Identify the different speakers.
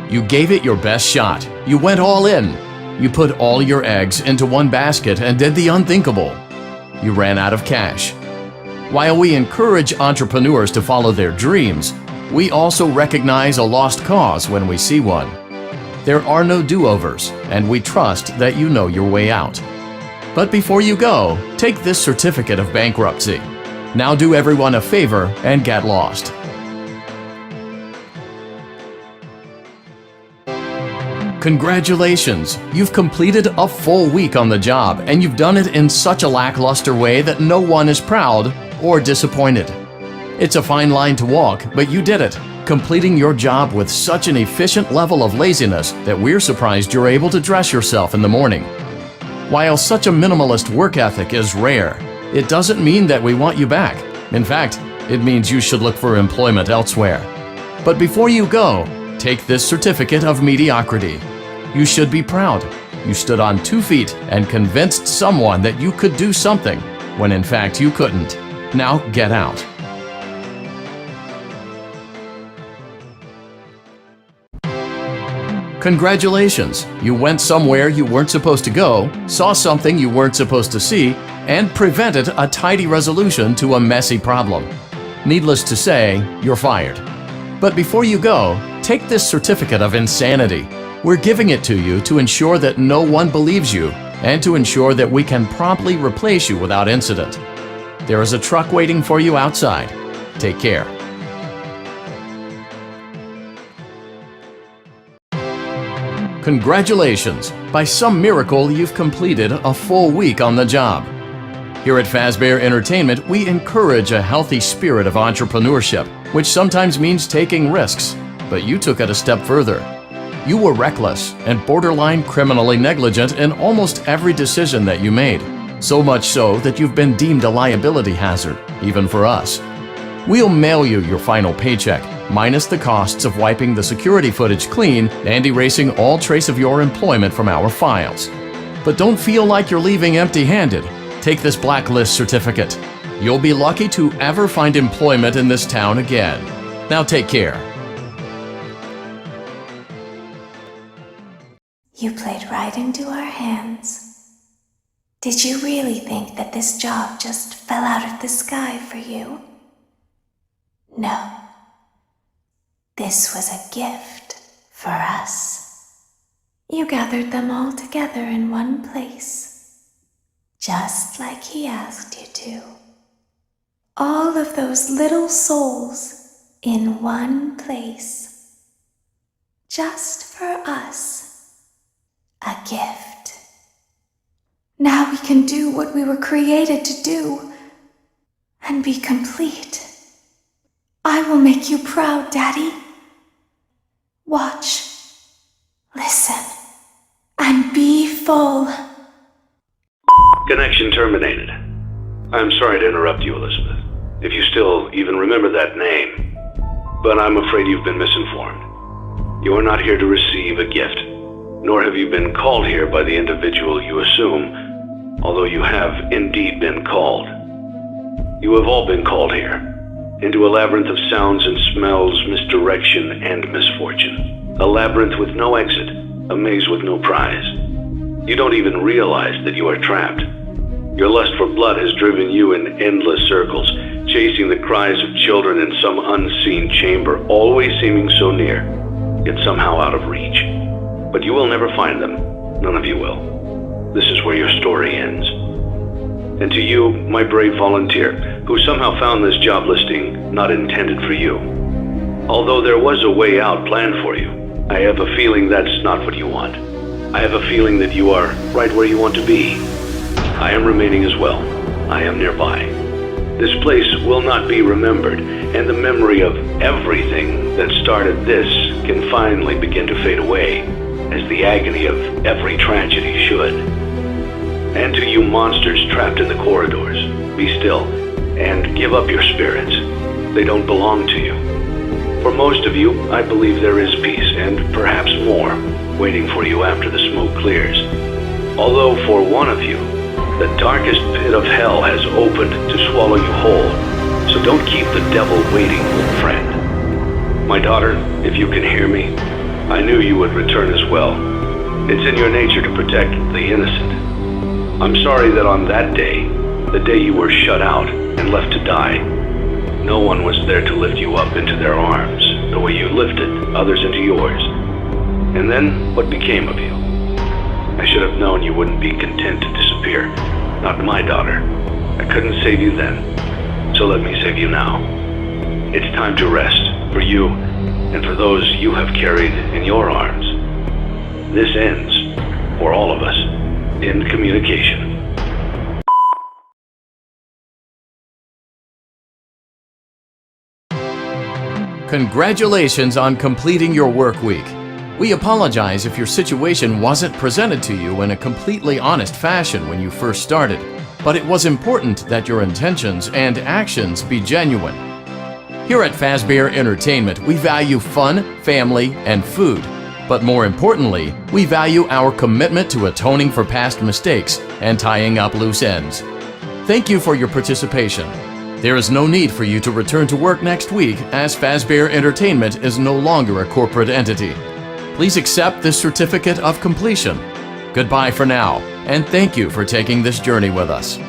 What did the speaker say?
Speaker 1: You gave it your best shot. You went all in. You put all your eggs into one basket and did the unthinkable. You ran out of cash. While we encourage entrepreneurs to follow their dreams, we also recognize a lost cause when we see one. There are no do-overs, and we trust that you know your way out. But before you go, take this certificate of bankruptcy. Now do everyone a favor and get lost. Congratulations! You've completed a full week on the job, and you've done it in such a lackluster way that no one is proud or disappointed. It's a fine line to walk, but you did it, completing your job with such an efficient level of laziness that we're surprised you're able to dress yourself in the morning. While such a minimalist work ethic is rare, it doesn't mean that we want you back. In fact, it means you should look for employment elsewhere. But before you go, take this certificate of mediocrity. You should be proud. You stood on 2 feet and convinced someone that you could do something, when in fact you couldn't. Now get out. Congratulations! You went somewhere you weren't supposed to go, saw something you weren't supposed to see, and prevented a tidy resolution to a messy problem. Needless to say, you're fired. But before you go, take this certificate of insanity. We're giving it to you to ensure that no one believes you and to ensure that we can promptly replace you without incident. There is a truck waiting for you outside. Take care. Congratulations! By some miracle, you've completed a full week on the job. Here at Fazbear Entertainment, we encourage a healthy spirit of entrepreneurship, which sometimes means taking risks, but you took it a step further. You were reckless and borderline criminally negligent in almost every decision that you made, so much so that you've been deemed a liability hazard, even for us. We'll mail you your final paycheck, minus the costs of wiping the security footage clean and erasing all trace of your employment from our files. But don't feel like you're leaving empty-handed. Take this blacklist certificate. You'll be lucky to ever find employment in this town again. Now take care.
Speaker 2: You played right into our hands. Did you really think that this job just fell out of the sky for you? No. This was a gift for us. You gathered them all together in one place, just like he asked you to. All of those little souls in one place, just for us. A gift. Now we can do what we were created to do and be complete. I will make you proud, Daddy. Watch, listen, and be full.
Speaker 3: Connection terminated. I'm sorry to interrupt you, Elizabeth, if you still even remember that name, but I'm afraid you've been misinformed. You are not here to receive a gift, nor have you been called here by the individual you assume, although you have indeed been called. You have all been called here, into a labyrinth of sounds and smells, misdirection and misfortune. A labyrinth with no exit, a maze with no prize. You don't even realize that you are trapped. Your lust for blood has driven you in endless circles, chasing the cries of children in some unseen chamber, always seeming so near, yet somehow out of reach. But you will never find them. None of you will. This is where your story ends. And to you, my brave volunteer, who somehow found this job listing not intended for you. Although there was a way out planned for you, I have a feeling that's not what you want. I have a feeling that you are right where you want to be. I am remaining as well. I am nearby. This place will not be remembered, and the memory of everything that started this can finally begin to fade away, as the agony of every tragedy should. And to you monsters trapped in the corridors, be still and give up your spirits. They don't belong to you. For most of you, I believe there is peace, and perhaps more, waiting for you after the smoke clears. Although for one of you, the darkest pit of hell has opened to swallow you whole. So don't keep the devil waiting, friend. My daughter, if you can hear me, I knew you would return as well. It's in your nature to protect the innocent. I'm sorry that on that day, the day you were shut out and left to die, no one was there to lift you up into their arms the way you lifted others into yours. And then, what became of you? I should have known you wouldn't be content to disappear. Not my daughter. I couldn't save you then, so let me save you now. It's time to rest, for you and for those you have carried in your arms. This ends, for all of us, in communication.
Speaker 1: Congratulations on completing your work week. We apologize if your situation wasn't presented to you in a completely honest fashion when you first started, but it was important that your intentions and actions be genuine. Here at Fazbear Entertainment, we value fun, family, and food. But more importantly, we value our commitment to atoning for past mistakes and tying up loose ends. Thank you for your participation. There is no need for you to return to work next week, as Fazbear Entertainment is no longer a corporate entity. Please accept this certificate of completion. Goodbye for now, and thank you for taking this journey with us.